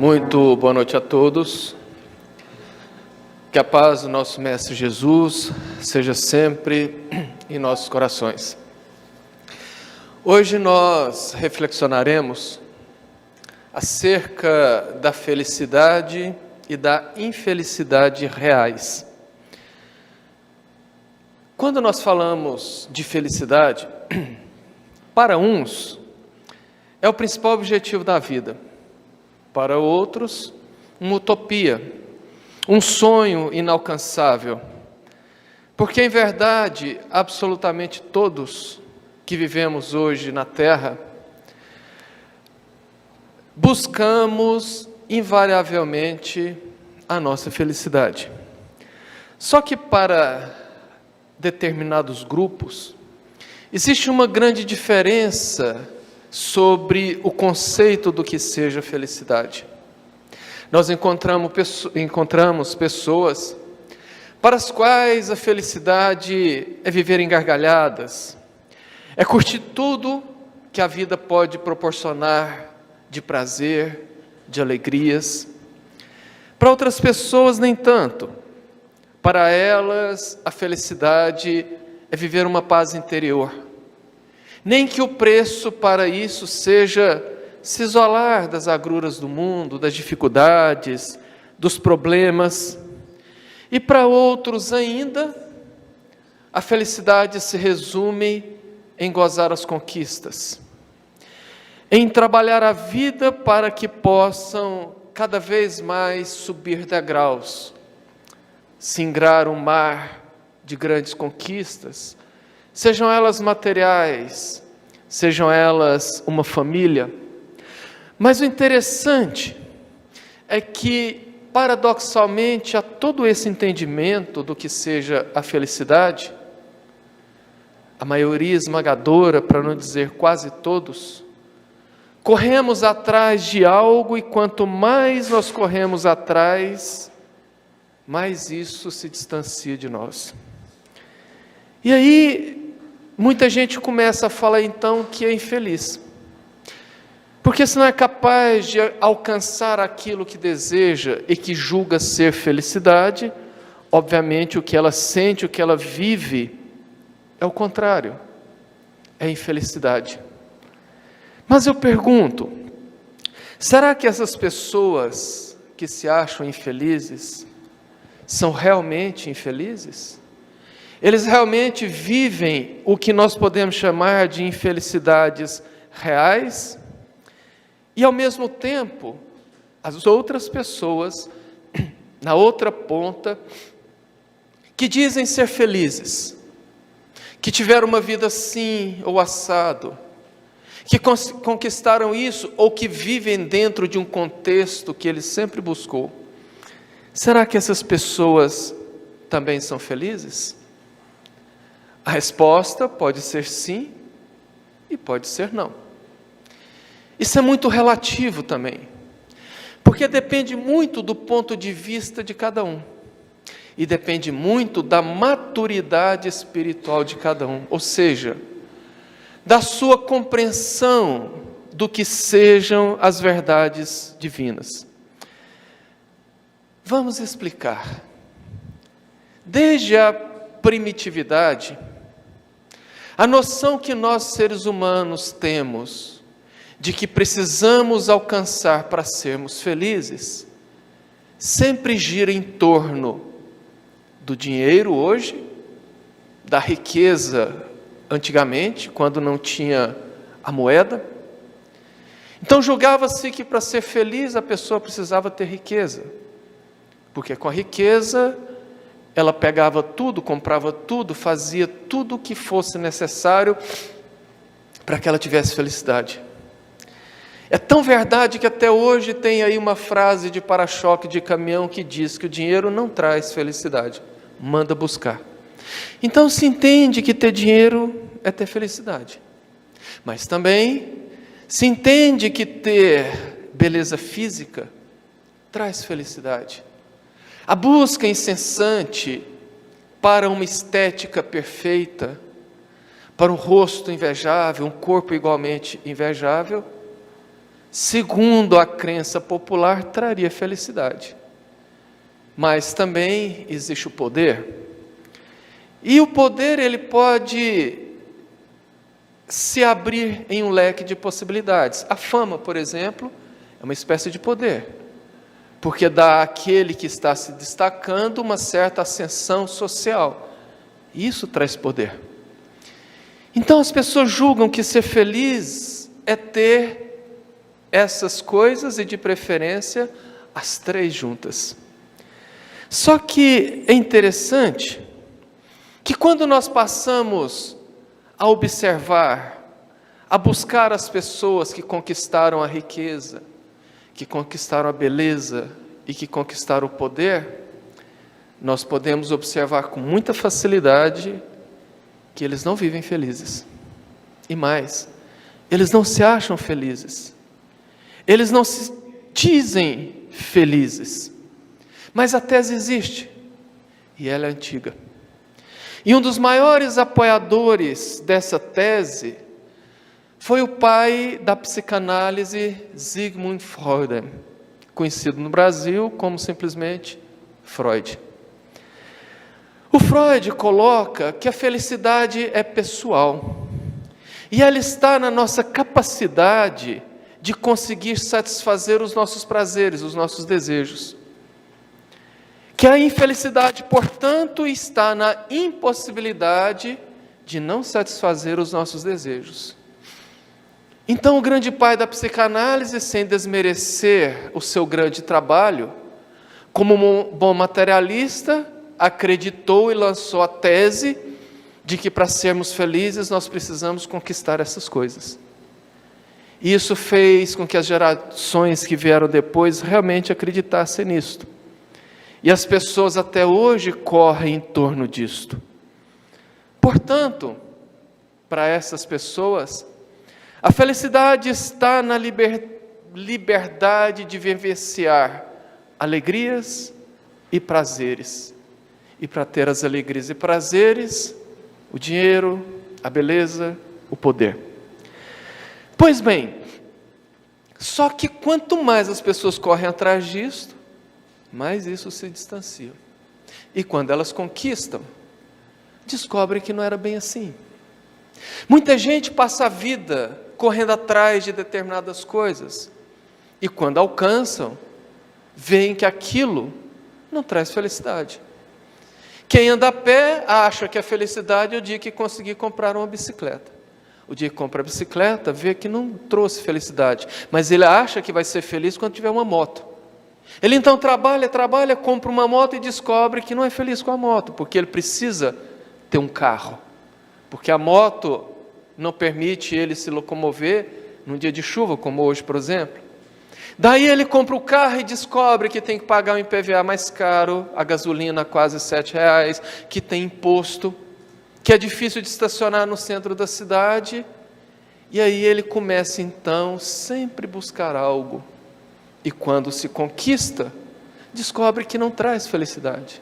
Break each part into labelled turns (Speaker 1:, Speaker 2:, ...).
Speaker 1: Muito boa noite a todos. Que a paz do nosso Mestre Jesus seja sempre em nossos corações. Hoje nós reflexionaremos acerca da felicidade e da infelicidade reais. Quando nós falamos de felicidade, para uns é o principal objetivo da vida, para outros, uma utopia, um sonho inalcançável, porque em verdade, absolutamente todos que vivemos hoje na Terra, buscamos invariavelmente a nossa felicidade. Só que para determinados grupos, existe uma grande diferença sobre o conceito do que seja felicidade. Nós encontramos pessoas para as quais a felicidade é viver em gargalhadas, é curtir tudo que a vida pode proporcionar de prazer, de alegrias. Para outras pessoas, nem tanto. Para elas, a felicidade é viver uma paz interior. Nem que o preço para isso seja se isolar das agruras do mundo, das dificuldades, dos problemas. E para outros ainda, a felicidade se resume em gozar as conquistas, em trabalhar a vida para que possam cada vez mais subir degraus, singrar um mar de grandes conquistas, sejam elas materiais, sejam elas uma família. Mas o interessante é que, paradoxalmente, a todo esse entendimento do que seja a felicidade, a maioria esmagadora, para não dizer quase todos, corremos atrás de algo e quanto mais nós corremos atrás, mais isso se distancia de nós. E aí, muita gente começa a falar então que é infeliz. Porque se não é capaz de alcançar aquilo que deseja e que julga ser felicidade, obviamente o que ela sente, o que ela vive, é o contrário, é infelicidade. Mas eu pergunto, será que essas pessoas que se acham infelizes, são realmente infelizes? Eles realmente vivem o que nós podemos chamar de infelicidades reais? E ao mesmo tempo, as outras pessoas, na outra ponta, que dizem ser felizes, que tiveram uma vida assim ou assado, que conquistaram isso ou que vivem dentro de um contexto que ele sempre buscou. Será que essas pessoas também são felizes? A resposta pode ser sim e pode ser não. Isso é muito relativo também, porque depende muito do ponto de vista de cada um, e depende muito da maturidade espiritual de cada um, ou seja, da sua compreensão do que sejam as verdades divinas. Vamos explicar. Desde a primitividade, a noção que nós seres humanos temos de que precisamos alcançar para sermos felizes, sempre gira em torno do dinheiro hoje, da riqueza antigamente, quando não tinha a moeda. Então julgava-se que para ser feliz a pessoa precisava ter riqueza, porque com a riqueza ela pegava tudo, comprava tudo, fazia tudo o que fosse necessário para que ela tivesse felicidade. É tão verdade que até hoje tem aí uma frase de para-choque de caminhão que diz que o dinheiro não traz felicidade, manda buscar. Então se entende que ter dinheiro é ter felicidade, mas também se entende que ter beleza física traz felicidade. A busca incessante para uma estética perfeita, para um rosto invejável, um corpo igualmente invejável, segundo a crença popular, traria felicidade. Mas também existe o poder. E o poder, ele pode se abrir em um leque de possibilidades. A fama, por exemplo, é uma espécie de poder, porque dá àquele que está se destacando uma certa ascensão social. Isso traz poder. Então as pessoas julgam que ser feliz é ter essas coisas e, de preferência, as três juntas. Só que é interessante que quando nós passamos a observar, a buscar as pessoas que conquistaram a riqueza, que conquistaram a beleza e que conquistaram o poder, nós podemos observar com muita facilidade que eles não vivem felizes. E mais, eles não se acham felizes. Eles não se dizem felizes. Mas a tese existe, e ela é antiga. E um dos maiores apoiadores dessa tese foi o pai da psicanálise, Sigmund Freud, conhecido no Brasil como simplesmente Freud. O Freud coloca que a felicidade é pessoal, e ela está na nossa capacidade de conseguir satisfazer os nossos prazeres, os nossos desejos. Que a infelicidade, portanto, está na impossibilidade de não satisfazer os nossos desejos. Então, o grande pai da psicanálise, sem desmerecer o seu grande trabalho, como um bom materialista, acreditou e lançou a tese de que para sermos felizes nós precisamos conquistar essas coisas. E isso fez com que as gerações que vieram depois realmente acreditassem nisto. E as pessoas até hoje correm em torno disto. Portanto, para essas pessoas, a felicidade está na liberdade de vivenciar alegrias e prazeres. E para ter as alegrias e prazeres, o dinheiro, a beleza, o poder. Pois bem, só que quanto mais as pessoas correm atrás disto, mais isso se distancia. E quando elas conquistam, descobrem que não era bem assim. Muita gente passa a vida correndo atrás de determinadas coisas, e quando alcançam, veem que aquilo não traz felicidade. Quem anda a pé acha que a felicidade é o dia que conseguir comprar uma bicicleta. O dia que compra a bicicleta, vê que não trouxe felicidade, mas ele acha que vai ser feliz quando tiver uma moto. Ele então trabalha, compra uma moto e descobre que não é feliz com a moto, porque ele precisa ter um carro, porque a moto não permite ele se locomover num dia de chuva, como hoje, por exemplo. Daí ele compra o carro e descobre que tem que pagar um IPVA mais caro, a gasolina quase R$7, que tem imposto, que é difícil de estacionar no centro da cidade, e aí ele começa então sempre buscar algo. E quando se conquista, descobre que não traz felicidade.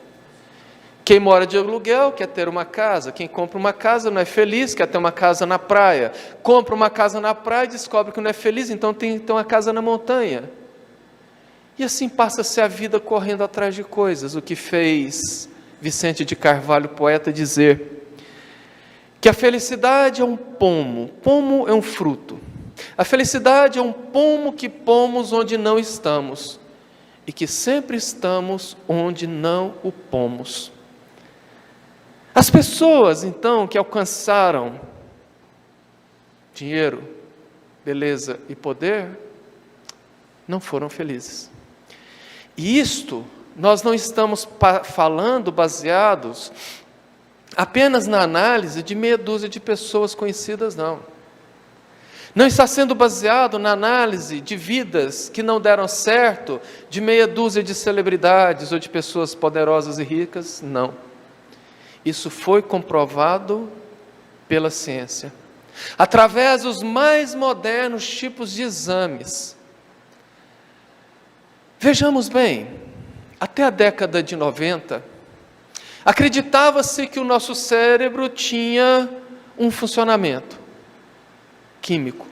Speaker 1: Quem mora de aluguel quer ter uma casa, quem compra uma casa não é feliz, quer ter uma casa na praia. Compra uma casa na praia e descobre que não é feliz, então tem que ter uma casa na montanha. E assim passa-se a vida correndo atrás de coisas, o que fez Vicente de Carvalho, poeta, dizer que a felicidade é um pomo é um fruto. A felicidade é um pomo que pomos onde não estamos, e que sempre estamos onde não o pomos. As pessoas, então, que alcançaram dinheiro, beleza e poder, não foram felizes. E isto, nós não estamos falando baseados apenas na análise de meia dúzia de pessoas conhecidas, não. Não está sendo baseado na análise de vidas que não deram certo, de meia dúzia de celebridades ou de pessoas poderosas e ricas, não. Isso foi comprovado pela ciência, através dos mais modernos tipos de exames. Vejamos bem, até a década de 90, acreditava-se que o nosso cérebro tinha um funcionamento químico.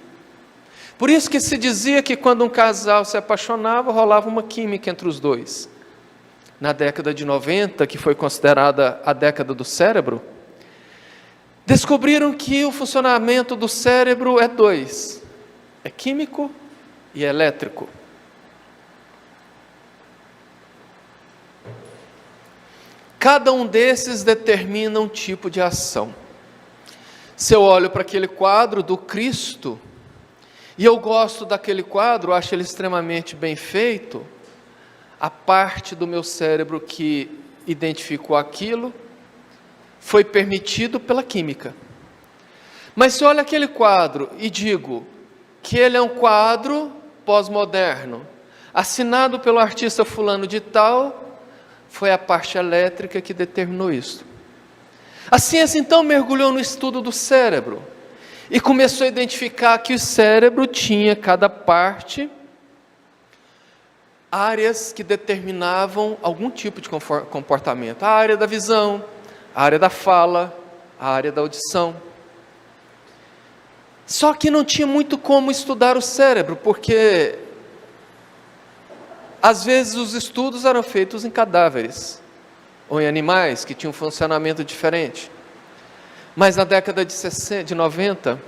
Speaker 1: Por isso que se dizia que quando um casal se apaixonava, rolava uma química entre os dois. Na década de 90, que foi considerada a década do cérebro, descobriram que o funcionamento do cérebro é dois: é químico e elétrico. Cada um desses determina um tipo de ação. Se eu olho para aquele quadro do Cristo, e eu gosto daquele quadro, acho ele extremamente bem feito, a parte do meu cérebro que identificou aquilo foi permitido pela química. Mas se eu olho aquele quadro e digo que ele é um quadro pós-moderno, assinado pelo artista fulano de tal, foi a parte elétrica que determinou isso. A ciência então mergulhou no estudo do cérebro e começou a identificar que o cérebro tinha, cada parte, áreas que determinavam algum tipo de comportamento. A área da visão, a área da fala, a área da audição. Só que não tinha muito como estudar o cérebro, porque às vezes os estudos eram feitos em cadáveres ou em animais que tinham um funcionamento diferente. Mas na década de 90,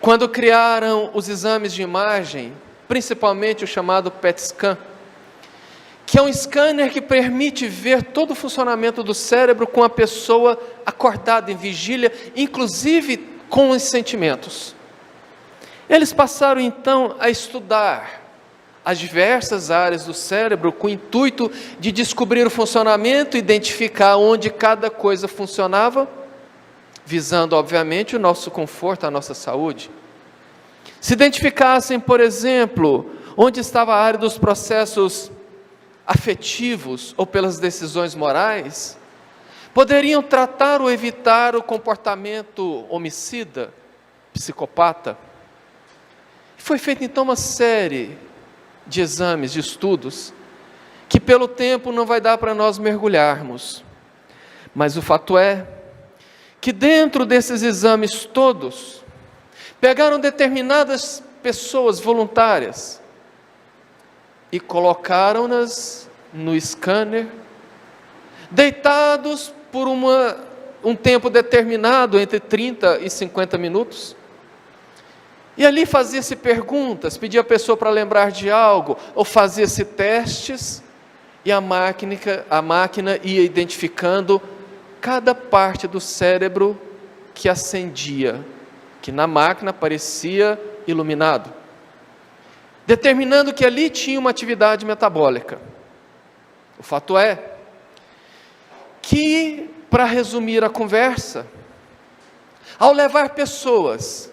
Speaker 1: quando criaram os exames de imagem, principalmente o chamado PET scan, que é um scanner que permite ver todo o funcionamento do cérebro com a pessoa acordada em vigília, inclusive com os sentimentos. Eles passaram então a estudar as diversas áreas do cérebro com o intuito de descobrir o funcionamento, identificar onde cada coisa funcionava, visando, obviamente, o nosso conforto, a nossa saúde. Se identificassem, por exemplo, onde estava a área dos processos afetivos ou pelas decisões morais, poderiam tratar ou evitar o comportamento homicida, psicopata. Foi feita então uma série de exames, de estudos, que pelo tempo não vai dar para nós mergulharmos. Mas o fato é que dentro desses exames todos, pegaram determinadas pessoas voluntárias e colocaram-nas no scanner, deitados por um tempo determinado, entre 30 e 50 minutos, e ali fazia-se perguntas, pedia a pessoa para lembrar de algo, ou fazia-se testes, e a máquina ia identificando cada parte do cérebro que acendia, que na máquina parecia iluminado, determinando que ali tinha uma atividade metabólica. O fato é que, para resumir a conversa, ao levar pessoas,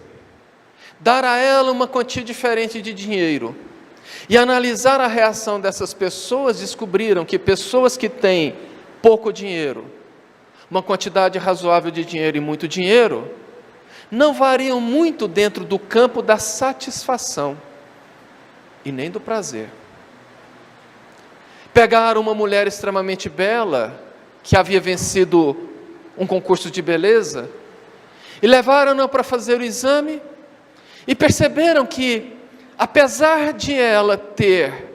Speaker 1: dar a ela uma quantia diferente de dinheiro e analisar a reação dessas pessoas, descobriram que pessoas que têm pouco dinheiro, uma quantidade razoável de dinheiro e muito dinheiro, não variam muito dentro do campo da satisfação e nem do prazer. Pegaram uma mulher extremamente bela, que havia vencido um concurso de beleza, e levaram-na para fazer o exame, e perceberam que, apesar de ela ter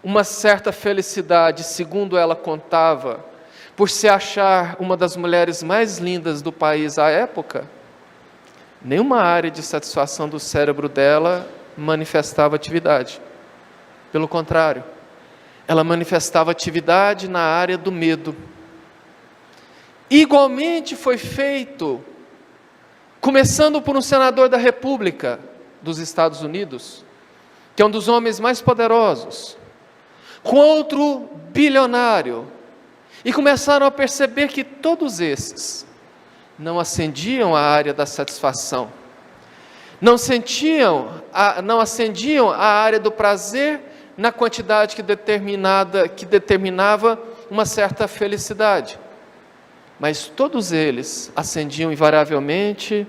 Speaker 1: uma certa felicidade, segundo ela contava, por se achar uma das mulheres mais lindas do país à época, nenhuma área de satisfação do cérebro dela manifestava atividade. Pelo contrário, ela manifestava atividade na área do medo. Igualmente foi feito, começando por um senador da República dos Estados Unidos, que é um dos homens mais poderosos, com outro bilionário, e começaram a perceber que todos esses não acendiam a área da satisfação, não acendiam a área do prazer na quantidade que determinava uma certa felicidade, mas todos eles acendiam invariavelmente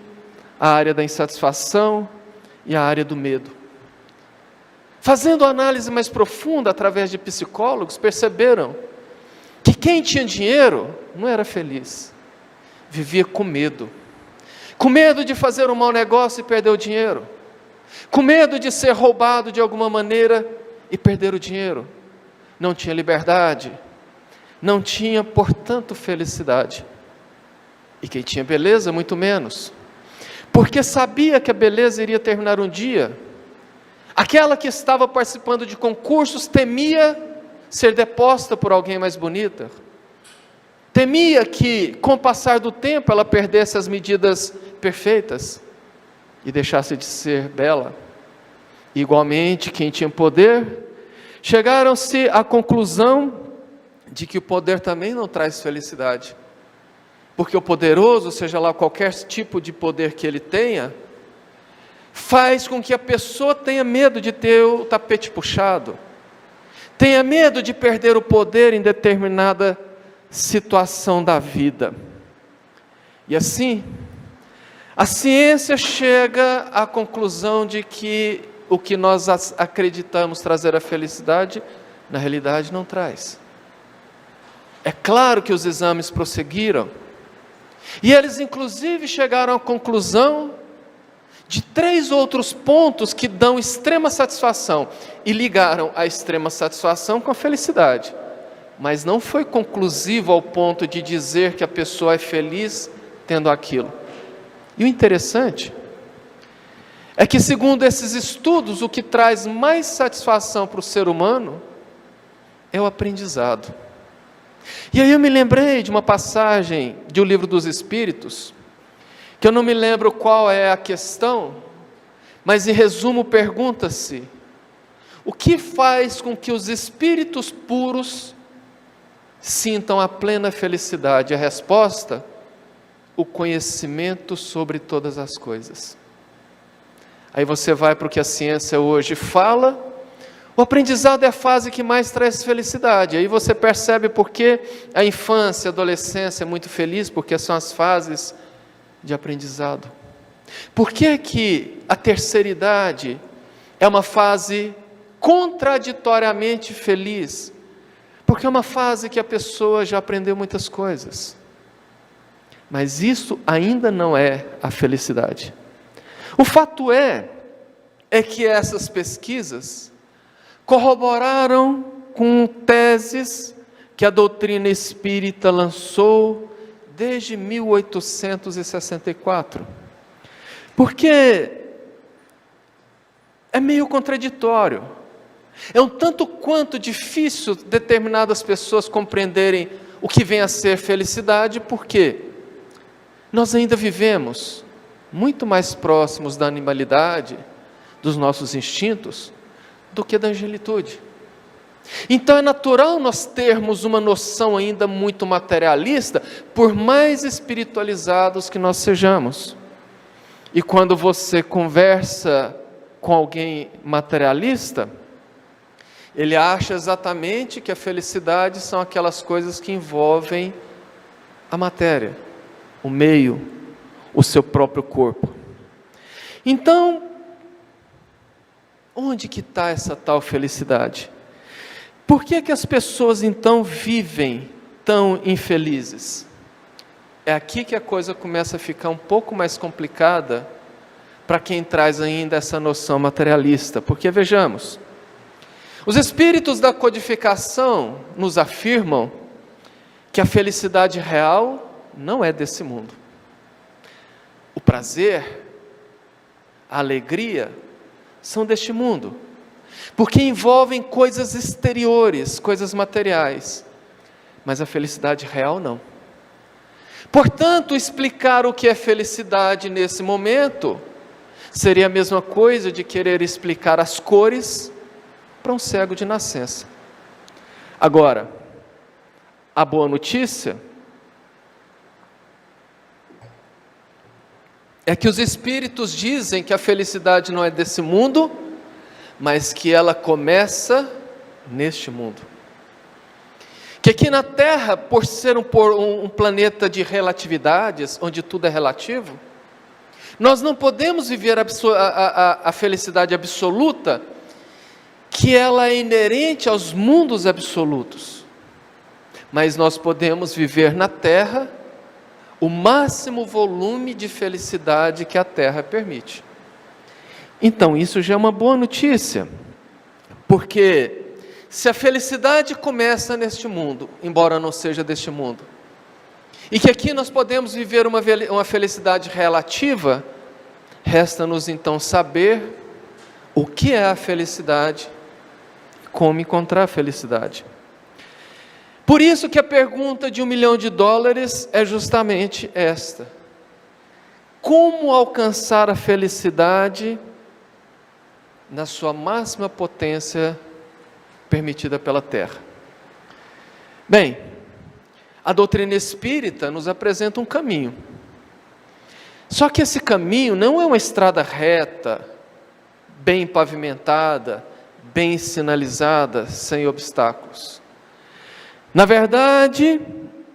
Speaker 1: a área da insatisfação e a área do medo. Fazendo análise mais profunda através de psicólogos, perceberam que quem tinha dinheiro não era feliz, vivia com medo de fazer um mau negócio e perder o dinheiro, com medo de ser roubado de alguma maneira e perder o dinheiro. Não tinha liberdade, não tinha, portanto, felicidade. E quem tinha beleza, muito menos, porque sabia que a beleza iria terminar um dia. Aquela que estava participando de concursos temia ser deposta por alguém mais bonita, temia que, com o passar do tempo, ela perdesse as medidas perfeitas e deixasse de ser bela. Igualmente, quem tinha poder, chegaram-se à conclusão de que o poder também não traz felicidade, porque o poderoso, seja lá qualquer tipo de poder que ele tenha, faz com que a pessoa tenha medo de ter o tapete puxado, tenha medo de perder o poder em determinada situação da vida. E assim, a ciência chega à conclusão de que o que nós acreditamos trazer a felicidade, na realidade não traz. É claro que os exames prosseguiram, e eles inclusive chegaram à conclusão de 3 outros pontos que dão extrema satisfação, e ligaram a extrema satisfação com a felicidade, mas não foi conclusivo ao ponto de dizer que a pessoa é feliz tendo aquilo. E o interessante é que, segundo esses estudos, o que traz mais satisfação para o ser humano é o aprendizado. E aí eu me lembrei de uma passagem de O Livro dos Espíritos, que eu não me lembro qual é a questão, mas em resumo pergunta-se: o que faz com que os espíritos puros sintam a plena felicidade? A resposta: o conhecimento sobre todas as coisas. Aí você vai para o que a ciência hoje fala, o aprendizado é a fase que mais traz felicidade. Aí você percebe por que a infância, a adolescência é muito feliz, porque são as fases de aprendizado. Por que que a terceira idade é uma fase contraditoriamente feliz? Porque é uma fase que a pessoa já aprendeu muitas coisas. Mas isso ainda não é a felicidade. O fato é que essas pesquisas corroboraram com teses que a doutrina espírita lançou desde 1864. Porque é meio contraditório. É um tanto quanto difícil determinadas pessoas compreenderem o que vem a ser felicidade, porque nós ainda vivemos muito mais próximos da animalidade, dos nossos instintos, do que da angelitude. Então é natural nós termos uma noção ainda muito materialista, por mais espiritualizados que nós sejamos. E quando você conversa com alguém materialista, ele acha exatamente que a felicidade são aquelas coisas que envolvem a matéria, o meio, o seu próprio corpo. Então, onde que está essa tal felicidade? Por que que as pessoas então vivem tão infelizes? É aqui que a coisa começa a ficar um pouco mais complicada para quem traz ainda essa noção materialista. Porque vejamos, os espíritos da codificação nos afirmam que a felicidade real não é desse mundo. O prazer, a alegria são deste mundo, porque envolvem coisas exteriores, coisas materiais, mas a felicidade real não. Portanto, explicar o que é felicidade nesse momento seria a mesma coisa de querer explicar as cores para um cego de nascença. Agora, a boa notícia é que os espíritos dizem que a felicidade não é desse mundo, mas que ela começa neste mundo. Que aqui na Terra, por ser um planeta de relatividades, onde tudo é relativo, nós não podemos viver a felicidade absoluta, que ela é inerente aos mundos absolutos. Mas nós podemos viver na Terra o máximo volume de felicidade que a Terra permite. Então isso já é uma boa notícia, porque se a felicidade começa neste mundo, embora não seja deste mundo, e que aqui nós podemos viver uma felicidade relativa, resta-nos então saber o que é a felicidade, como encontrar a felicidade. Por isso que a pergunta de $1 milhão é justamente esta: como alcançar a felicidade na sua máxima potência permitida pela terra? Bem, a doutrina espírita nos apresenta um caminho. Só que esse caminho não é uma estrada reta, bem pavimentada, bem sinalizada, sem obstáculos. Na verdade,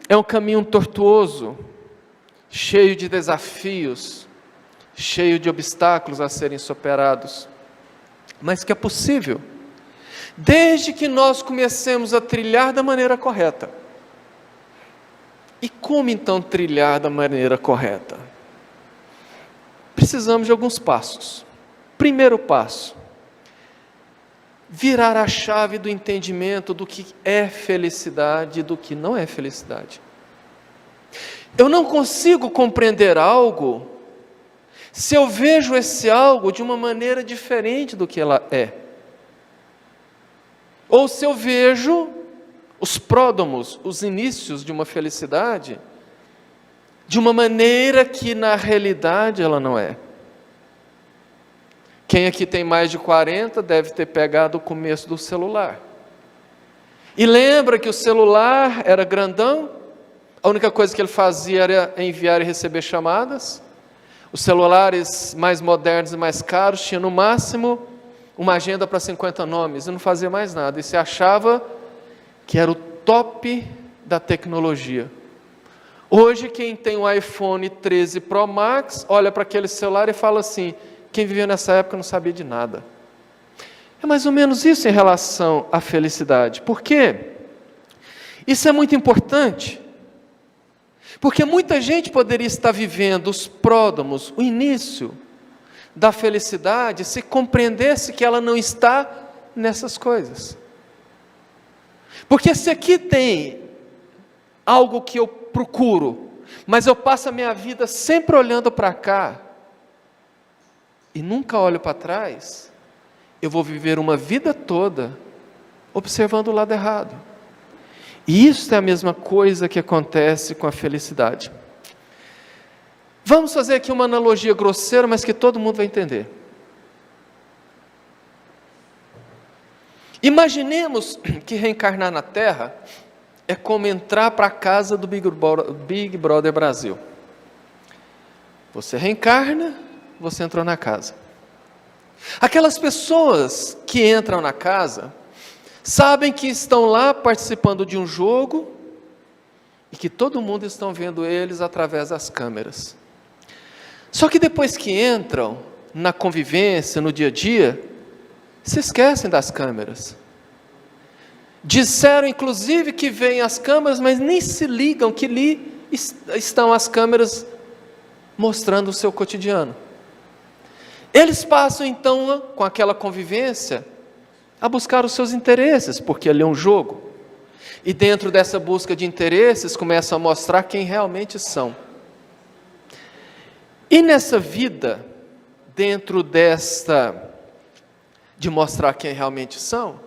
Speaker 1: é um caminho tortuoso, cheio de desafios, cheio de obstáculos a serem superados, mas que é possível, desde que nós comecemos a trilhar da maneira correta. E como então trilhar da maneira correta? Precisamos de alguns passos. Primeiro passo: virar a chave do entendimento do que é felicidade e do que não é felicidade. Eu não consigo compreender algo se eu vejo esse algo de uma maneira diferente do que ela é. Ou se eu vejo os pródomos, os inícios de uma felicidade, de uma maneira que na realidade ela não é. Quem aqui tem mais de 40 deve ter pegado o começo do celular. E lembra que o celular era grandão? A única coisa que ele fazia era enviar e receber chamadas. Os celulares mais modernos e mais caros tinham no máximo uma agenda para 50 nomes e não fazia mais nada. E se achava que era o top da tecnologia. Hoje quem tem o iPhone 13 Pro Max olha para aquele celular e fala assim: quem viveu nessa época não sabia de nada. É mais ou menos isso em relação à felicidade. Por quê? Isso é muito importante, porque muita gente poderia estar vivendo os pródomos, o início da felicidade, se compreendesse que ela não está nessas coisas. Porque se aqui tem algo que eu procuro, mas eu passo a minha vida sempre olhando para cá, e nunca olho para trás, eu vou viver uma vida toda observando o lado errado. E isso é a mesma coisa que acontece com a felicidade. Vamos fazer aqui uma analogia grosseira, mas que todo mundo vai entender. Imaginemos que reencarnar na Terra é como entrar para a casa do Big Brother Brasil. Você reencarna, você entrou na casa. Aquelas pessoas que entram na casa sabem que estão lá participando de um jogo e que todo mundo está vendo eles através das câmeras. Só que depois que entram na convivência, no dia a dia, se esquecem das câmeras. Disseram inclusive que veem as câmeras, mas nem se ligam que ali estão as câmeras mostrando o seu cotidiano. Eles passam então, com aquela convivência, a buscar os seus interesses, porque ali é um jogo. E dentro dessa busca de interesses, começam a mostrar quem realmente são. E nessa vida, dentro de mostrar quem realmente são,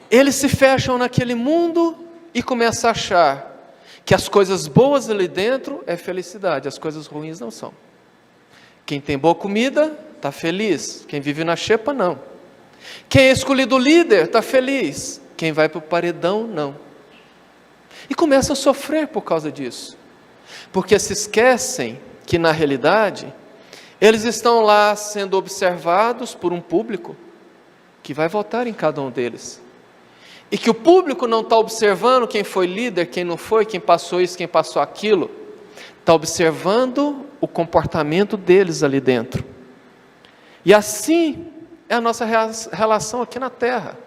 Speaker 1: eles se fecham naquele mundo e começam a achar que as coisas boas ali dentro é felicidade, as coisas ruins não são. Quem tem boa comida está feliz, quem vive na xepa não. Quem é escolhido líder está feliz, quem vai para o paredão não. E começam a sofrer por causa disso, porque se esquecem que na realidade eles estão lá sendo observados por um público que vai votar em cada um deles. E que o público não está observando quem foi líder, quem não foi, quem passou isso, quem passou aquilo. Está observando o comportamento deles ali dentro. E assim é a nossa relação aqui na Terra.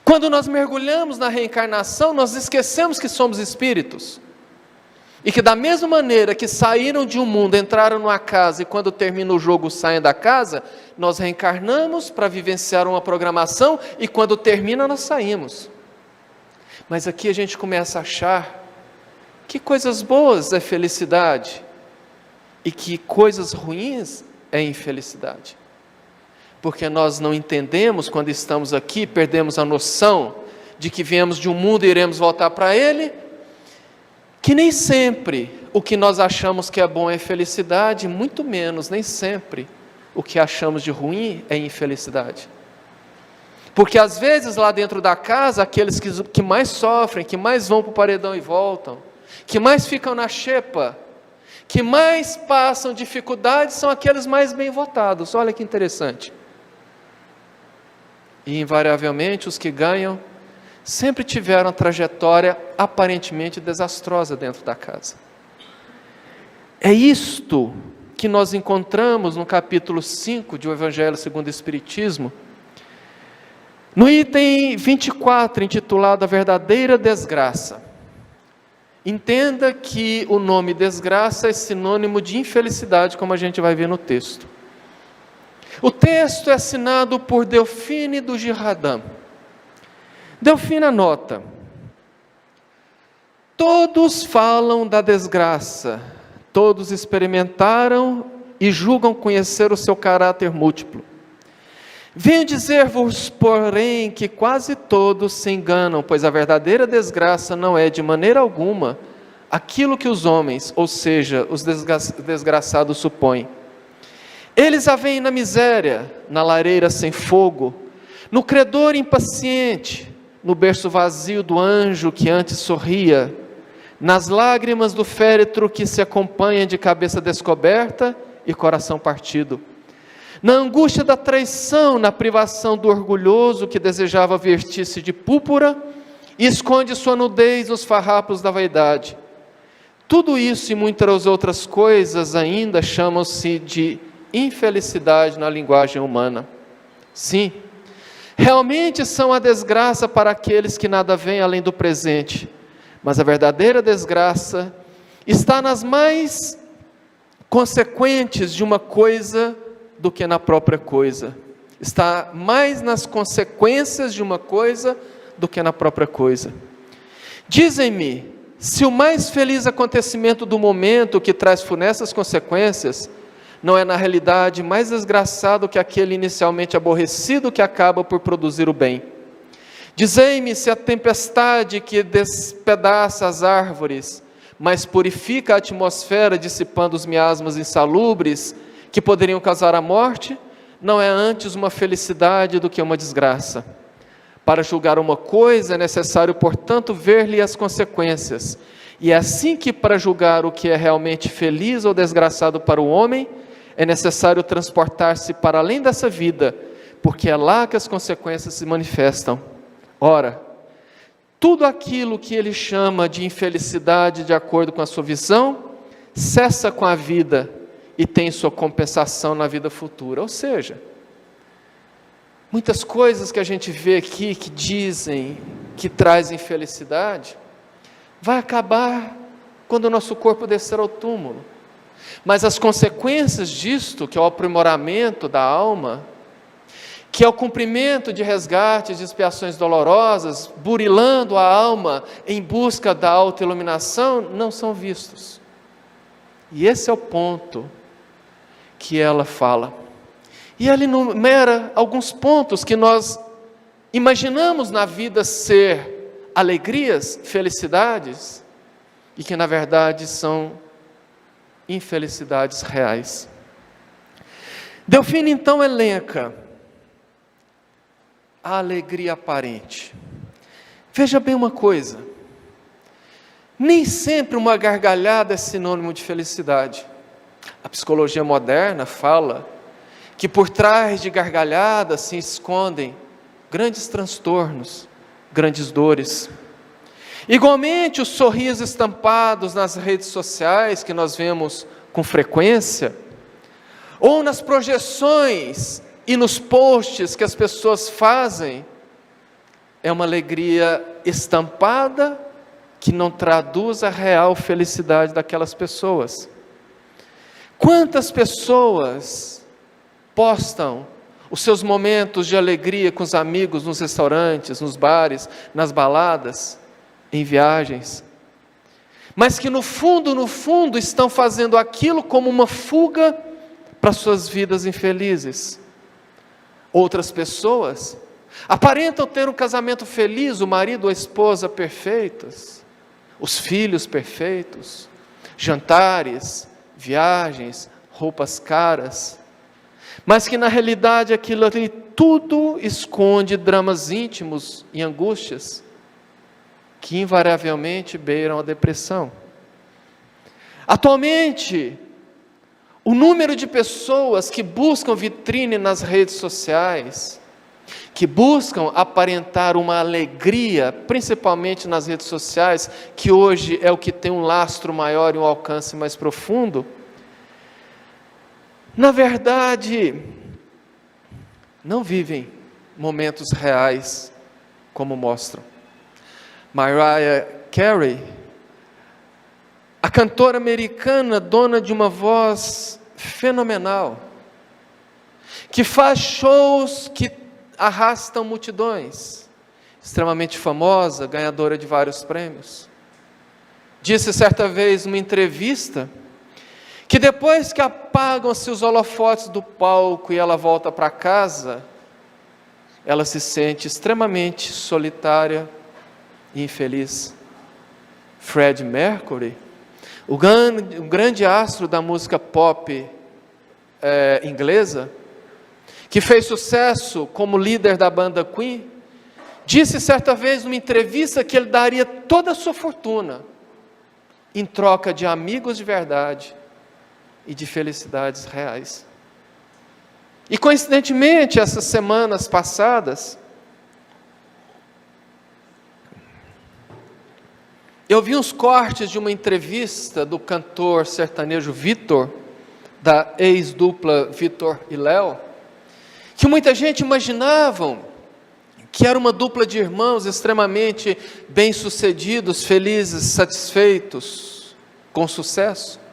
Speaker 1: Quando nós mergulhamos na reencarnação, nós esquecemos que somos espíritos. E que da mesma maneira que saíram de um mundo, entraram numa casa e quando termina o jogo saem da casa, nós reencarnamos para vivenciar uma programação e quando termina nós saímos. Mas aqui a gente começa a achar que coisas boas é felicidade e que coisas ruins é infelicidade. Porque nós não entendemos quando estamos aqui, perdemos a noção de que viemos de um mundo e iremos voltar para ele, que nem sempre o que nós achamos que é bom é felicidade, muito menos, nem sempre o que achamos de ruim é infelicidade. Porque às vezes lá dentro da casa, aqueles que mais sofrem, que mais vão para o paredão e voltam, que mais ficam na xepa, que mais passam dificuldades, são aqueles mais bem votados. Olha que interessante. E invariavelmente os que ganham sempre tiveram uma trajetória aparentemente desastrosa dentro da casa. É isto que nós encontramos no capítulo 5 de O Evangelho segundo o Espiritismo, no item 24, intitulado A Verdadeira Desgraça. Entenda que o nome desgraça é sinônimo de infelicidade, como a gente vai ver no texto. O texto é assinado por Delphine do Girardin. Delphine anota: todos falam da desgraça, todos experimentaram e julgam conhecer o seu caráter múltiplo. Venho dizer-vos, porém, que quase todos se enganam, pois a verdadeira desgraça não é, de maneira alguma, aquilo que os homens, ou seja, os desgraçados supõem. Eles a veem na miséria, na lareira sem fogo, no credor impaciente, no berço vazio do anjo que antes sorria, nas lágrimas do féretro que se acompanha de cabeça descoberta e coração partido, na angústia da traição, na privação do orgulhoso que desejava vestir-se de púrpura e esconde sua nudez nos farrapos da vaidade. Tudo isso e muitas outras coisas ainda chamam-se de infelicidade na linguagem humana. Sim, realmente são a desgraça para aqueles que nada veem além do presente, mas a verdadeira desgraça está nas mais consequentes de uma coisa do que na própria coisa. Está mais nas consequências de uma coisa do que na própria coisa. Dizem-me, se o mais feliz acontecimento do momento que traz funestas consequências, não é na realidade mais desgraçado que aquele inicialmente aborrecido que acaba por produzir o bem. Dizei-me se a tempestade que despedaça as árvores, mas purifica a atmosfera dissipando os miasmas insalubres que poderiam causar a morte, não é antes uma felicidade do que uma desgraça. Para julgar uma coisa é necessário, portanto, ver-lhe as consequências. E é assim que para julgar o que é realmente feliz ou desgraçado para o homem, é necessário transportar-se para além dessa vida, porque é lá que as consequências se manifestam. Ora, tudo aquilo que ele chama de infelicidade, de acordo com a sua visão, cessa com a vida e tem sua compensação na vida futura. Ou seja, muitas coisas que a gente vê aqui que dizem que trazem infelicidade, vai acabar quando o nosso corpo descer ao túmulo. Mas as consequências disto, que é o aprimoramento da alma, que é o cumprimento de resgates, de expiações dolorosas, burilando a alma em busca da autoiluminação, não são vistos. E esse é o ponto que ela fala. E ela enumera alguns pontos que nós imaginamos na vida ser alegrias, felicidades, e que na verdade são infelicidades reais. Delphine então elenca a alegria aparente. Veja bem uma coisa, nem sempre uma gargalhada é sinônimo de felicidade. A psicologia moderna fala que por trás de gargalhadas se escondem grandes transtornos, grandes dores. Igualmente, os sorrisos estampados nas redes sociais, que nós vemos com frequência, ou nas projeções e nos posts que as pessoas fazem, é uma alegria estampada que não traduz a real felicidade daquelas pessoas. Quantas pessoas postam os seus momentos de alegria com os amigos nos restaurantes, nos bares, nas baladas, em viagens, mas que no fundo estão fazendo aquilo como uma fuga para suas vidas infelizes. Outras pessoas aparentam ter um casamento feliz, o marido ou a esposa perfeitos, os filhos perfeitos, jantares, viagens, roupas caras, mas que na realidade aquilo ali tudo esconde dramas íntimos e angústias, que invariavelmente beiram a depressão. Atualmente, o número de pessoas que buscam vitrine nas redes sociais, que buscam aparentar uma alegria, principalmente nas redes sociais, que hoje é o que tem um lastro maior e um alcance mais profundo, na verdade, não vivem momentos reais como mostram. Mariah Carey, a cantora americana, dona de uma voz fenomenal, que faz shows que arrastam multidões, extremamente famosa, ganhadora de vários prêmios, disse certa vez numa entrevista, que depois que apagam-se os holofotes do palco e ela volta para casa, ela se sente extremamente solitária e infeliz. Freddie Mercury, o grande astro da música pop inglesa, que fez sucesso como líder da banda Queen, disse certa vez numa entrevista que ele daria toda a sua fortuna em troca de amigos de verdade e de felicidades reais. E coincidentemente, essas semanas passadas, eu vi uns cortes de uma entrevista do cantor sertanejo Vitor, da ex-dupla Vitor e Léo, que muita gente imaginavam que era uma dupla de irmãos extremamente bem-sucedidos, felizes, satisfeitos, com sucesso.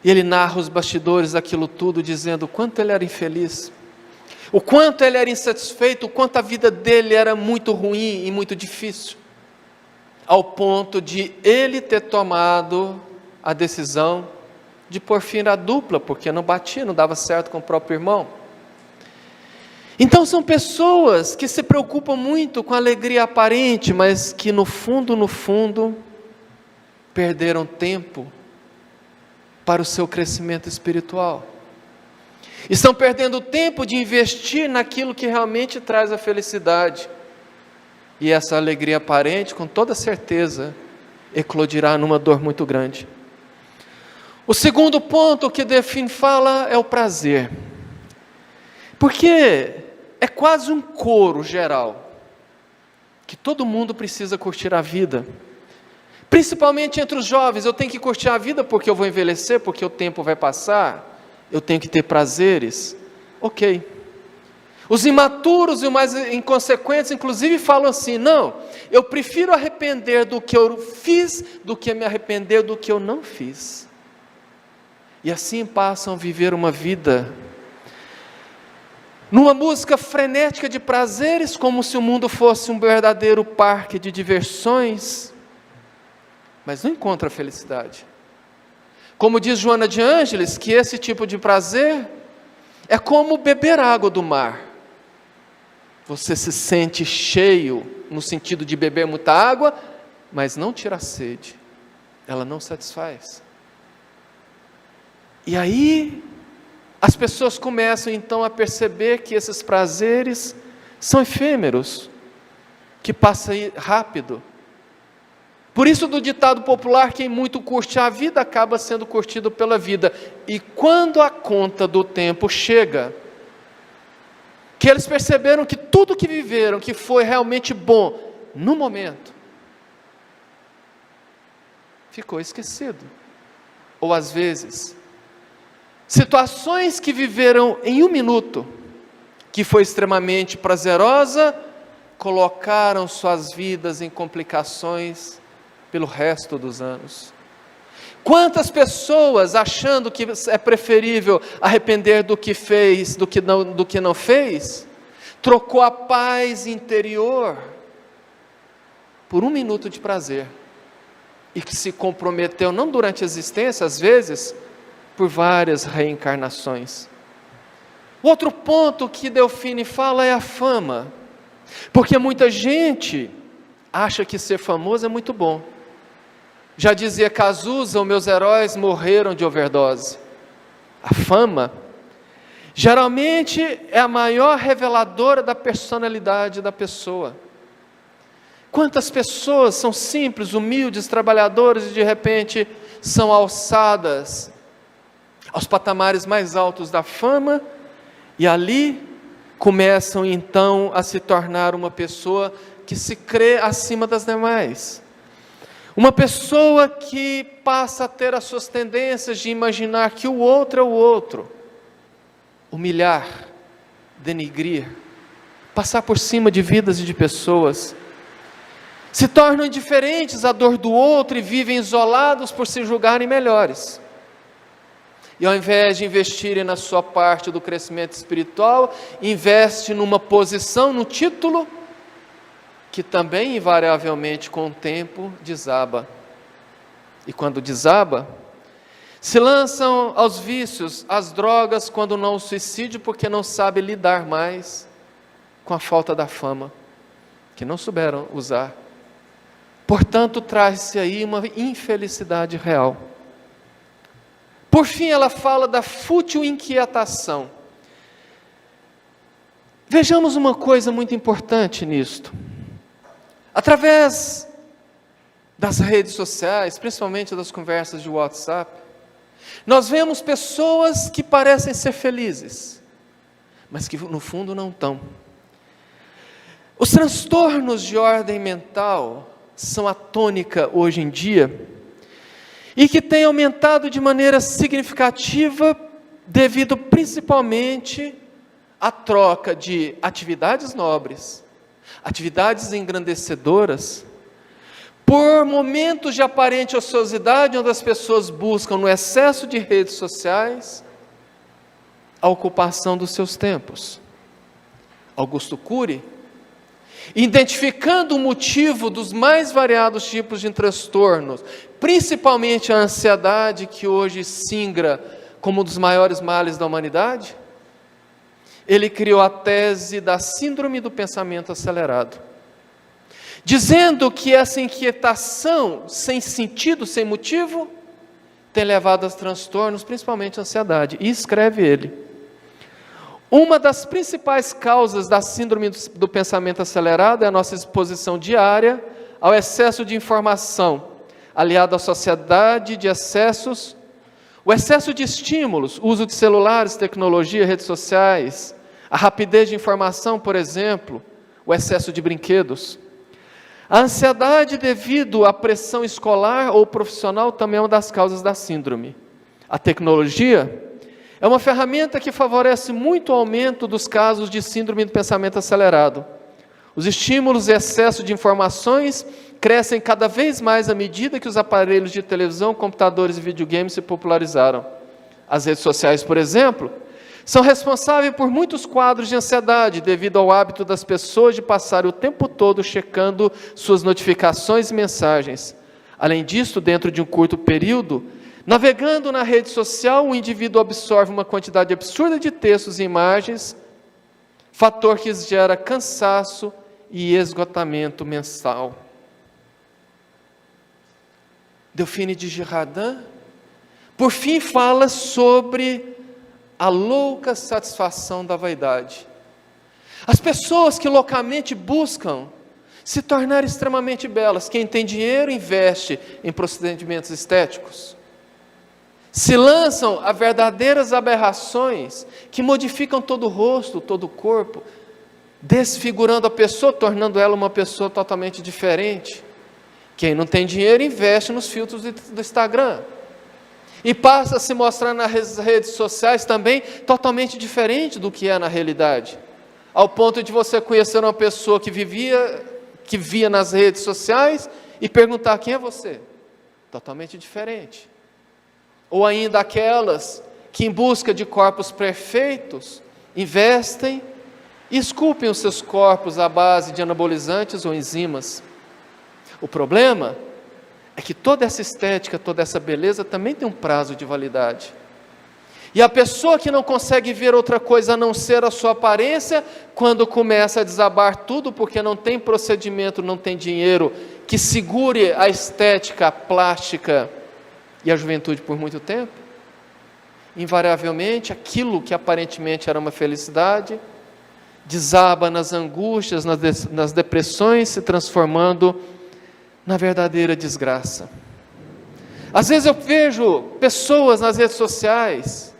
Speaker 1: E ele narra os bastidores daquilo tudo, dizendo o quanto ele era infeliz, o quanto ele era insatisfeito, o quanto a vida dele era muito ruim e muito difícil, ao ponto de ele ter tomado a decisão de pôr fim à dupla, porque não batia, não dava certo com o próprio irmão. Então são pessoas que se preocupam muito com a alegria aparente, mas que no fundo, perderam tempo para o seu crescimento espiritual. Estão perdendo tempo de investir naquilo que realmente traz a felicidade. E essa alegria aparente, com toda certeza, eclodirá numa dor muito grande. O segundo ponto que Define fala é o prazer. Porque é quase um coro geral, que todo mundo precisa curtir a vida. Principalmente entre os jovens, eu tenho que curtir a vida porque eu vou envelhecer, porque o tempo vai passar, eu tenho que ter prazeres. Ok. Os imaturos e os mais inconsequentes, inclusive, falam assim, não, eu prefiro arrepender do que eu fiz, do que me arrepender do que eu não fiz. E assim passam a viver uma vida numa música frenética de prazeres, como se o mundo fosse um verdadeiro parque de diversões, mas não encontra felicidade. Como diz Joana de Ângeles, que esse tipo de prazer é como beber água do mar. Você se sente cheio, no sentido de beber muita água, mas não tira a sede, ela não satisfaz. E aí, as pessoas começam então a perceber que esses prazeres são efêmeros, que passam rápido. Por isso do ditado popular, quem muito curte a vida, acaba sendo curtido pela vida. E quando a conta do tempo chega, que eles perceberam que tudo que viveram, que foi realmente bom, no momento, ficou esquecido. Ou às vezes, situações que viveram em um minuto, que foi extremamente prazerosa, colocaram suas vidas em complicações pelo resto dos anos. Quantas pessoas, achando que é preferível arrepender do que fez, do que não fez, trocou a paz interior por um minuto de prazer, e que se comprometeu, não durante a existência, às vezes, por várias reencarnações. O outro ponto que Delphine fala é a fama, porque muita gente acha que ser famoso é muito bom. Já dizia Cazuza, os meus heróis morreram de overdose. A fama, geralmente, é a maior reveladora da personalidade da pessoa. Quantas pessoas são simples, humildes, trabalhadoras e de repente são alçadas aos patamares mais altos da fama e ali começam então a se tornar uma pessoa que se crê acima das demais. Uma pessoa que passa a ter as suas tendências de imaginar que o outro é o outro, humilhar, denigrir, passar por cima de vidas e de pessoas, se tornam indiferentes à dor do outro e vivem isolados por se julgarem melhores. E ao invés de investirem na sua parte do crescimento espiritual, investe numa posição, no título, que também invariavelmente com o tempo desaba. E quando desaba, se lançam aos vícios, às drogas, quando não ao suicídio, porque não sabe lidar mais com a falta da fama, que não souberam usar. Portanto, traz-se aí uma infelicidade real. Por fim, ela fala da fútil inquietação. Vejamos uma coisa muito importante nisto. Através das redes sociais, principalmente das conversas de WhatsApp, nós vemos pessoas que parecem ser felizes, mas que no fundo não estão. Os transtornos de ordem mental são a tônica hoje em dia, e que tem aumentado de maneira significativa, devido principalmente à troca de atividades nobres, atividades engrandecedoras, por momentos de aparente ociosidade, onde as pessoas buscam, no excesso de redes sociais, a ocupação dos seus tempos. Augusto Cury, identificando o motivo dos mais variados tipos de transtornos, principalmente a ansiedade, que hoje singra como um dos maiores males da humanidade, ele criou a tese da síndrome do pensamento acelerado, dizendo que essa inquietação sem sentido, sem motivo, tem levado a transtornos, principalmente a ansiedade. E escreve ele: uma das principais causas da síndrome do pensamento acelerado é a nossa exposição diária ao excesso de informação, aliado à sociedade de excessos, o excesso de estímulos, uso de celulares, tecnologia, redes sociais, a rapidez de informação, por exemplo, o excesso de brinquedos. A ansiedade devido à pressão escolar ou profissional também é uma das causas da síndrome. A tecnologia é uma ferramenta que favorece muito o aumento dos casos de síndrome do pensamento acelerado. Os estímulos e excesso de informações crescem cada vez mais à medida que os aparelhos de televisão, computadores e videogames se popularizaram. As redes sociais, por exemplo, são responsáveis por muitos quadros de ansiedade, devido ao hábito das pessoas de passarem o tempo todo checando suas notificações e mensagens. Além disso, dentro de um curto período, navegando na rede social, o indivíduo absorve uma quantidade absurda de textos e imagens, fator que gera cansaço e esgotamento mensal. Delphine de Girardin, por fim, fala sobre a louca satisfação da vaidade. As pessoas que loucamente buscam se tornar extremamente belas. Quem tem dinheiro investe em procedimentos estéticos. Se lançam a verdadeiras aberrações que modificam todo o rosto, todo o corpo, desfigurando a pessoa, tornando ela uma pessoa totalmente diferente. Quem não tem dinheiro investe nos filtros do Instagram e passa a se mostrar nas redes sociais também totalmente diferente do que é na realidade, ao ponto de você conhecer uma pessoa que via nas redes sociais e perguntar: quem é você? Totalmente diferente. Ou ainda aquelas que, em busca de corpos perfeitos, investem e esculpem os seus corpos à base de anabolizantes ou enzimas. O problema é que toda essa estética, toda essa beleza também tem um prazo de validade. E a pessoa que não consegue ver outra coisa a não ser a sua aparência, quando começa a desabar tudo, porque não tem procedimento, não tem dinheiro que segure a estética, a plástica e a juventude por muito tempo, invariavelmente aquilo que aparentemente era uma felicidade desaba nas angústias, nas depressões, se transformando na verdadeira desgraça. Às vezes eu vejo pessoas nas redes sociais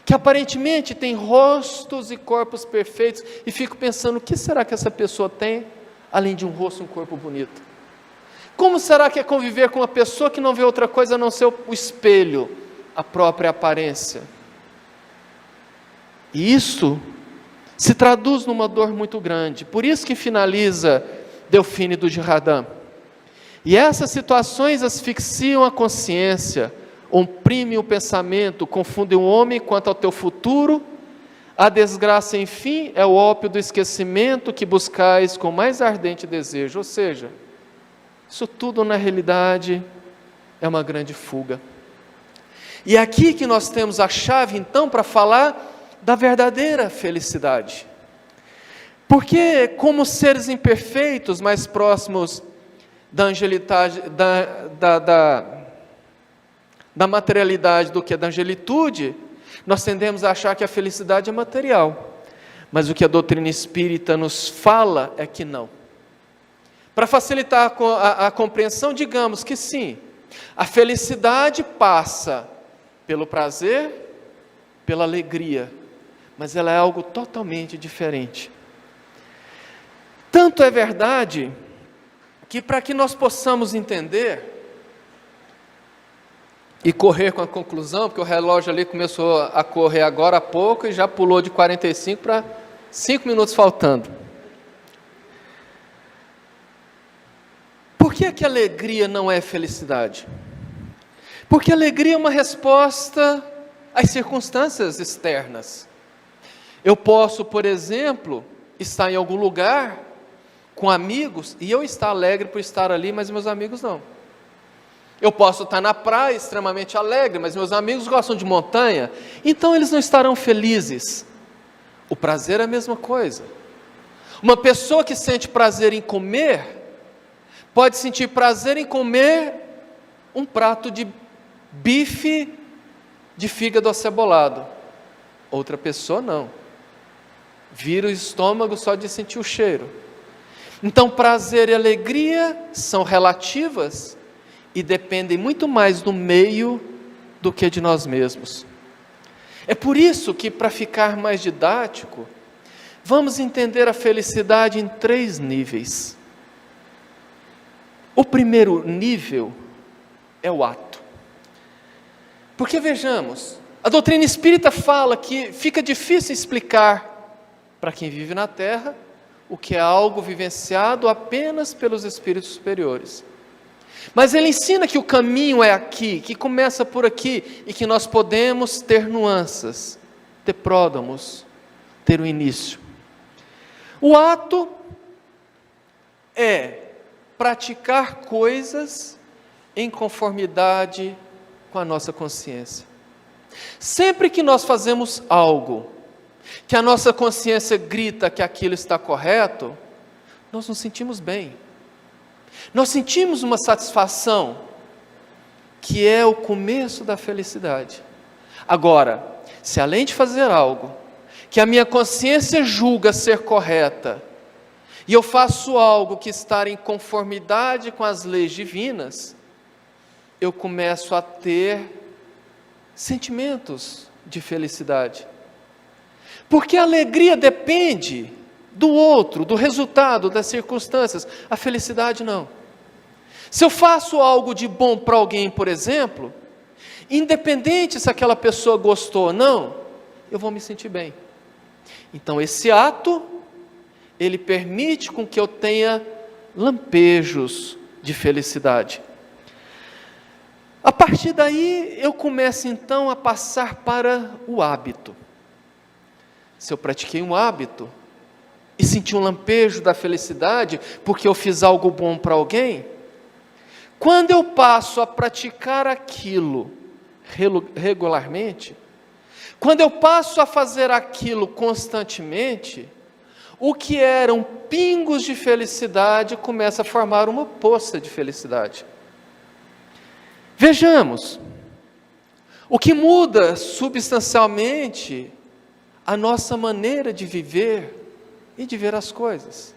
Speaker 1: que aparentemente têm rostos e corpos perfeitos, e fico pensando: o que será que essa pessoa tem, além de um rosto e um corpo bonito? Como será que é conviver com uma pessoa que não vê outra coisa a não ser o espelho, a própria aparência? E isso se traduz numa dor muito grande. Por isso que finaliza Delphine do Girardin: e essas situações asfixiam a consciência, oprimem o pensamento, confundem o homem quanto ao teu futuro. A desgraça, enfim, é o ópio do esquecimento que buscais com mais ardente desejo. Ou seja, isso tudo na realidade é uma grande fuga. E é aqui que nós temos a chave então para falar da verdadeira felicidade. Porque como seres imperfeitos, mais próximos da angelidade, da materialidade do que da angelitude, nós tendemos a achar que a felicidade é material. Mas o que a doutrina espírita nos fala é que não. Para facilitar a compreensão, digamos que sim, a felicidade passa pelo prazer, pela alegria, mas ela é algo totalmente diferente. Tanto é verdade que, para que nós possamos entender e correr com a conclusão, porque o relógio ali começou a correr agora há pouco e já pulou de 45 para 5 minutos faltando. Por que é que alegria não é felicidade? Porque alegria é uma resposta às circunstâncias externas. Eu posso, por exemplo, estar em algum lugar com amigos e eu estar alegre por estar ali, mas meus amigos não. Eu posso estar na praia extremamente alegre, mas meus amigos gostam de montanha, então eles não estarão felizes. O prazer é a mesma coisa. Uma pessoa que sente prazer em comer, pode sentir prazer em comer um prato de bife de fígado acebolado. Outra pessoa não. Vira o estômago só de sentir o cheiro. Então prazer e alegria são relativas e dependem muito mais do meio do que de nós mesmos. É por isso que, para ficar mais didático, vamos entender a felicidade em 3 níveis. O primeiro nível é o ato. Porque vejamos, a doutrina espírita fala que fica difícil explicar para quem vive na Terra o que é algo vivenciado apenas pelos espíritos superiores. Mas ele ensina que o caminho é aqui, que começa por aqui, e que nós podemos ter nuances, ter pródromos, ter um início. O ato é praticar coisas em conformidade com a nossa consciência. Sempre que nós fazemos algo que a nossa consciência grita que aquilo está correto, nós nos sentimos bem. Nós sentimos uma satisfação, que é o começo da felicidade. Agora, se além de fazer algo que a minha consciência julga ser correta, e eu faço algo que está em conformidade com as leis divinas, eu começo a ter sentimentos de felicidade. Porque a alegria depende do outro, do resultado, das circunstâncias. A felicidade não. Se eu faço algo de bom para alguém, por exemplo, independente se aquela pessoa gostou ou não, eu vou me sentir bem. Então esse ato, ele permite com que eu tenha lampejos de felicidade. A partir daí, eu começo então a passar para o hábito. Se eu pratiquei um hábito e senti um lampejo da felicidade porque eu fiz algo bom para alguém, quando eu passo a praticar aquilo regularmente, quando eu passo a fazer aquilo constantemente, o que eram pingos de felicidade começa a formar uma poça de felicidade. Vejamos, o que muda substancialmente a nossa maneira de viver e de ver as coisas.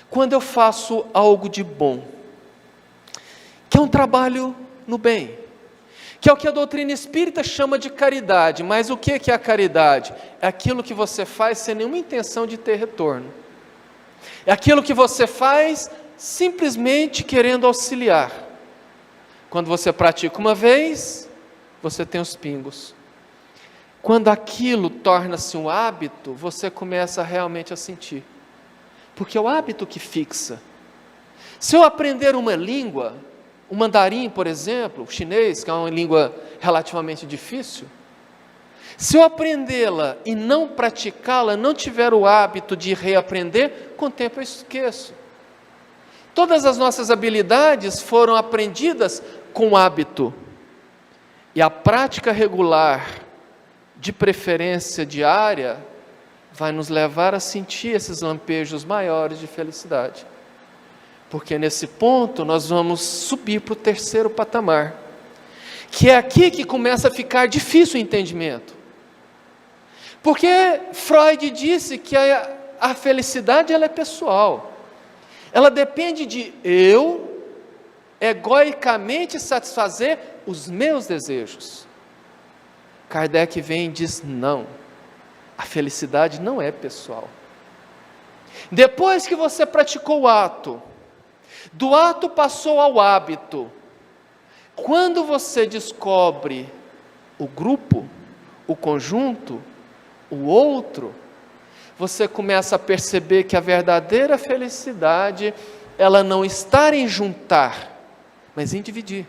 Speaker 1: Quando eu faço algo de bom, que é um trabalho no bem, que é o que a doutrina espírita chama de caridade, mas o que é a caridade? É aquilo que você faz sem nenhuma intenção de ter retorno. É aquilo que você faz simplesmente querendo auxiliar. Quando você pratica uma vez, você tem os pingos. Quando aquilo torna-se um hábito, você começa realmente a sentir. Porque é o hábito que fixa. Se eu aprender uma língua, o mandarim, por exemplo, o chinês, que é uma língua relativamente difícil, se eu aprendê-la e não praticá-la, não tiver o hábito de reaprender, com o tempo eu esqueço. Todas as nossas habilidades foram aprendidas com hábito. E a prática regular, de preferência diária, vai nos levar a sentir esses lampejos maiores de felicidade. Porque nesse ponto nós vamos subir para o terceiro patamar, que é aqui que começa a ficar difícil o entendimento. Porque Freud disse que a felicidade ela é pessoal. Ela depende de eu, egoicamente, satisfazer os meus desejos. Kardec vem e diz, não, a felicidade não é pessoal. Depois que você praticou o ato, do ato passou ao hábito, quando você descobre o grupo, o conjunto, o outro, você começa a perceber que a verdadeira felicidade, ela não está em juntar, mas em dividir.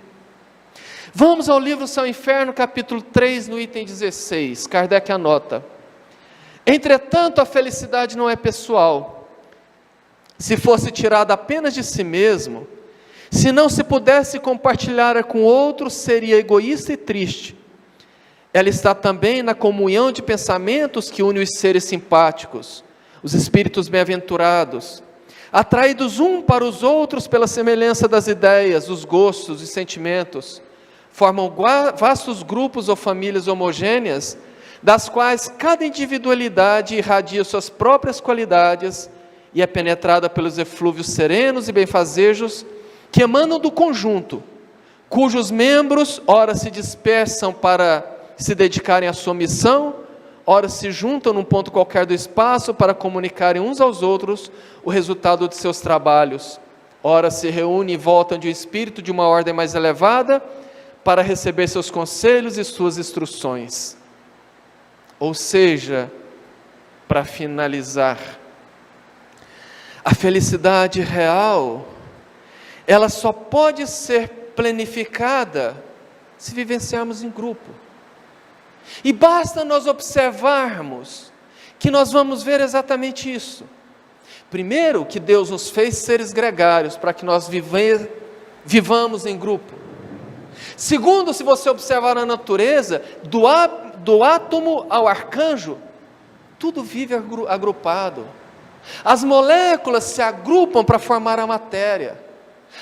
Speaker 1: Vamos ao livro Céu e Inferno, capítulo 3, no item 16, Kardec anota: entretanto, a felicidade não é pessoal. Se fosse tirada apenas de si mesmo, se não se pudesse compartilhar com outros, seria egoísta e triste. Ela está também na comunhão de pensamentos que une os seres simpáticos, os espíritos bem-aventurados, atraídos um para os outros pela semelhança das ideias, dos gostos e sentimentos, formam vastos grupos ou famílias homogêneas, das quais cada individualidade irradia suas próprias qualidades e é penetrada pelos eflúvios serenos e benfazejos que emanam do conjunto, cujos membros ora se dispersam para se dedicarem à sua missão, ora se juntam num ponto qualquer do espaço para comunicarem uns aos outros o resultado de seus trabalhos, ora se reúnem e voltam de um espírito de uma ordem mais elevada para receber seus conselhos e suas instruções. Ou seja, para finalizar, a felicidade real, ela só pode ser planificada se vivenciarmos em grupo. E basta nós observarmos que nós vamos ver exatamente isso. Primeiro, que Deus nos fez seres gregários para que nós vivamos em grupo. Segundo, se você observar a natureza, do átomo ao arcanjo, tudo vive agrupado. As moléculas se agrupam para formar a matéria.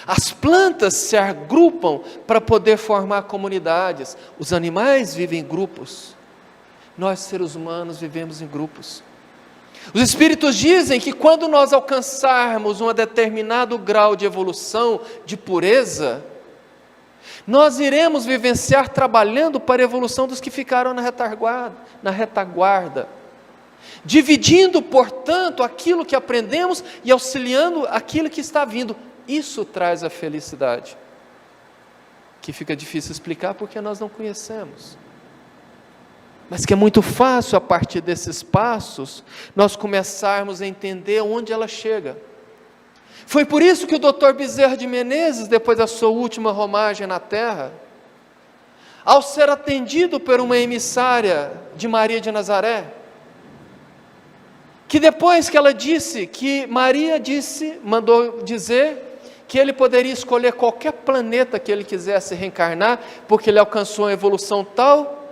Speaker 1: As plantas se agrupam para poder formar comunidades. Os animais vivem em grupos. Nós, seres humanos, vivemos em grupos. Os espíritos dizem que quando nós alcançarmos um determinado grau de evolução, de pureza, nós iremos vivenciar trabalhando para a evolução dos que ficaram na retaguarda. Dividindo, portanto, aquilo que aprendemos e auxiliando aquilo que está vindo. Isso traz a felicidade, que fica difícil explicar porque nós não conhecemos, mas que é muito fácil a partir desses passos, nós começarmos a entender onde ela chega. Foi por isso que o Dr. Bezerra de Menezes, depois da sua última romagem na terra, ao ser atendido por uma emissária de Maria de Nazaré, que depois que ela disse, que Maria mandou dizer que ele poderia escolher qualquer planeta que ele quisesse reencarnar, porque ele alcançou uma evolução tal,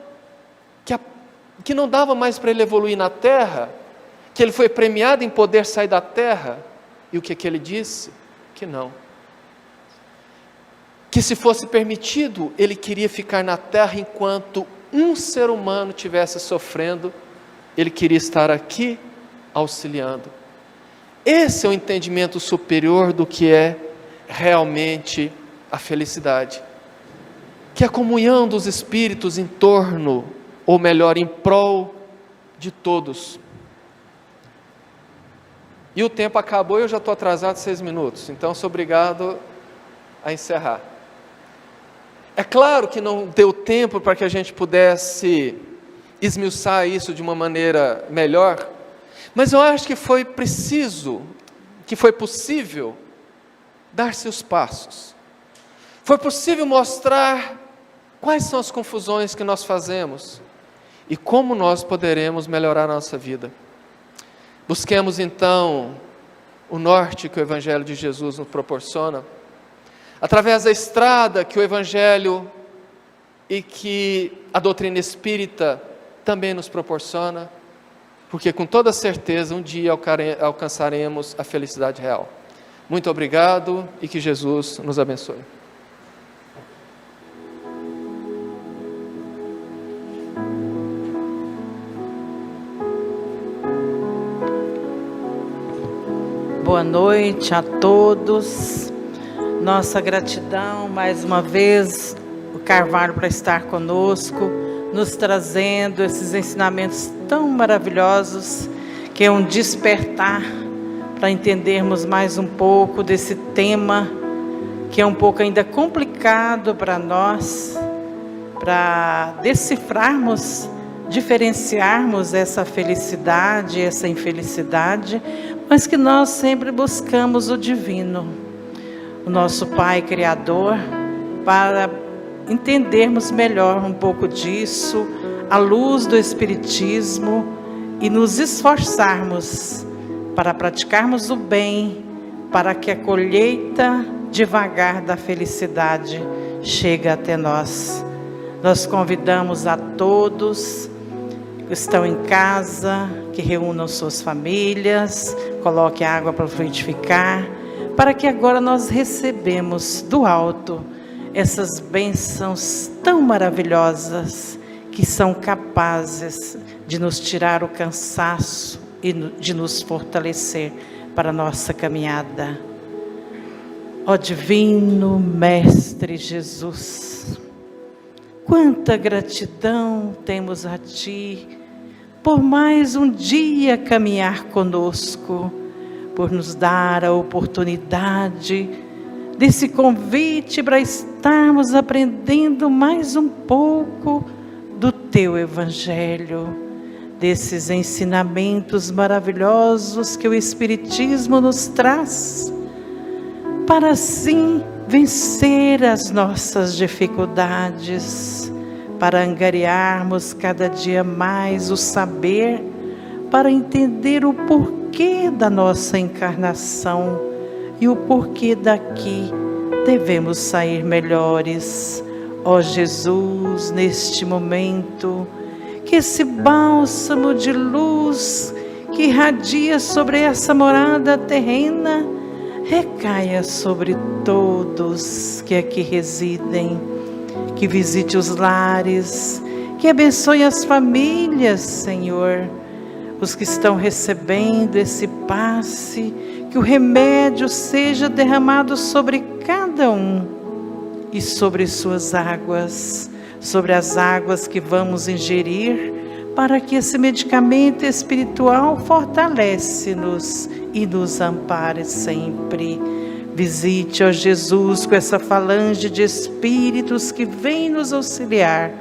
Speaker 1: que não dava mais para ele evoluir na terra, que ele foi premiado em poder sair da terra, e o que ele disse? Que não. Que se fosse permitido, ele queria ficar na terra enquanto um ser humano estivesse sofrendo, ele queria estar aqui auxiliando. Esse é o entendimento superior do que é realmente a felicidade, que é a comunhão dos espíritos em torno, ou melhor, em prol de todos. E o tempo acabou e eu já estou atrasado 6 minutos, então sou obrigado a encerrar. É claro que não deu tempo para que a gente pudesse esmiuçar isso de uma maneira melhor, mas eu acho que foi preciso, que foi possível dar-se os passos. Foi possível mostrar quais são as confusões que nós fazemos e como nós poderemos melhorar a nossa vida. Busquemos então o norte que o Evangelho de Jesus nos proporciona, através da estrada que o Evangelho e que a doutrina espírita também nos proporciona, porque com toda certeza um dia alcançaremos a felicidade real. Muito obrigado e que Jesus nos abençoe.
Speaker 2: Boa noite a todos. Nossa gratidão mais uma vez, o Carvalho, para estar conosco, nos trazendo esses ensinamentos tão maravilhosos, que é um despertar para entendermos mais um pouco desse tema, que é um pouco ainda complicado para nós, para decifrarmos, diferenciarmos essa felicidade, essa infelicidade, mas que nós sempre buscamos o divino, o nosso Pai Criador, para entendermos melhor um pouco disso, à luz do Espiritismo, e nos esforçarmos para praticarmos o bem, para que a colheita devagar da felicidade chegue até nós. Nós convidamos a todos que estão em casa, que reúnam suas famílias, coloquem água para frutificar, para que agora nós recebemos do alto essas bênçãos tão maravilhosas, que são capazes de nos tirar o cansaço e de nos fortalecer para a nossa caminhada. Ó Divino Mestre Jesus, quanta gratidão temos a Ti, por mais um dia caminhar conosco, por nos dar a oportunidade desse convite para estarmos aprendendo mais um pouco do Teu Evangelho, desses ensinamentos maravilhosos que o Espiritismo nos traz, para assim vencer as nossas dificuldades, para angariarmos cada dia mais o saber, para entender o porquê da nossa encarnação e o porquê daqui devemos sair melhores. Ó Jesus, neste momento, que esse bálsamo de luz que irradia sobre essa morada terrena recaia sobre todos que aqui residem, que visite os lares, que abençoe as famílias, Senhor, os que estão recebendo esse passe, que o remédio seja derramado sobre cada um e sobre suas águas, sobre as águas que vamos ingerir, para que esse medicamento espiritual fortalece-nos e nos ampare sempre. Visite, ó Jesus, com essa falange de espíritos que vem nos auxiliar,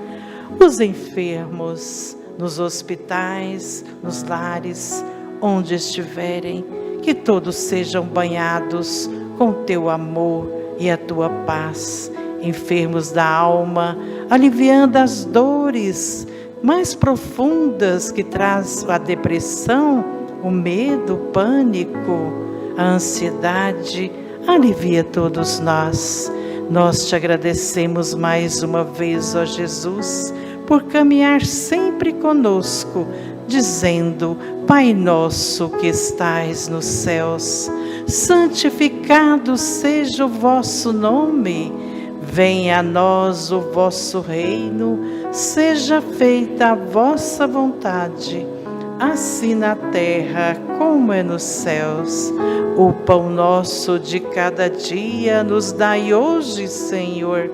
Speaker 2: os enfermos, nos hospitais, nos lares, onde estiverem, que todos sejam banhados com teu amor e a tua paz. Enfermos da alma, aliviando as dores mais profundas que traz a depressão, o medo, o pânico, a ansiedade, alivia todos nós. Nós te agradecemos mais uma vez, ó Jesus, por caminhar sempre conosco, dizendo: Pai nosso que estais nos céus, santificado seja o vosso nome. Venha a nós o vosso reino, seja feita a vossa vontade, assim na terra como é nos céus. O pão nosso de cada dia nos dai hoje, Senhor.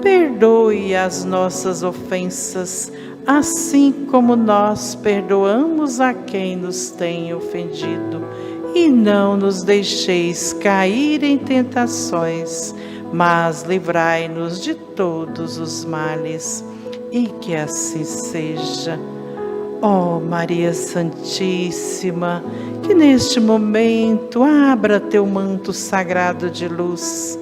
Speaker 2: Perdoe as nossas ofensas, assim como nós perdoamos a quem nos tem ofendido. E não nos deixeis cair em tentações, mas livrai-nos de todos os males. E que assim seja. Ó Maria Santíssima, que neste momento abra teu manto sagrado de luz,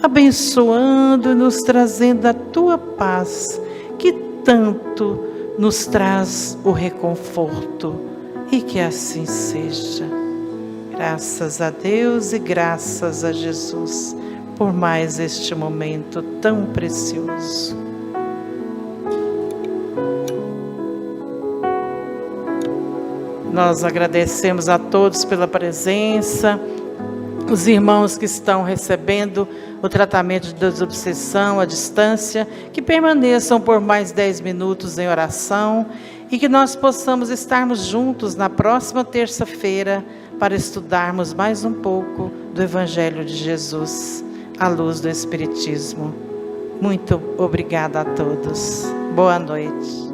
Speaker 2: abençoando e nos trazendo a tua paz, que tanto nos traz o reconforto. E que assim seja. Graças a Deus e graças a Jesus por mais este momento tão precioso. Nós agradecemos a todos pela presença, os irmãos que estão recebendo o tratamento de desobsessão à distância, que permaneçam por mais 10 minutos em oração e que nós possamos estarmos juntos na próxima terça-feira para estudarmos mais um pouco do Evangelho de Jesus, à luz do Espiritismo. Muito obrigada a todos. Boa noite.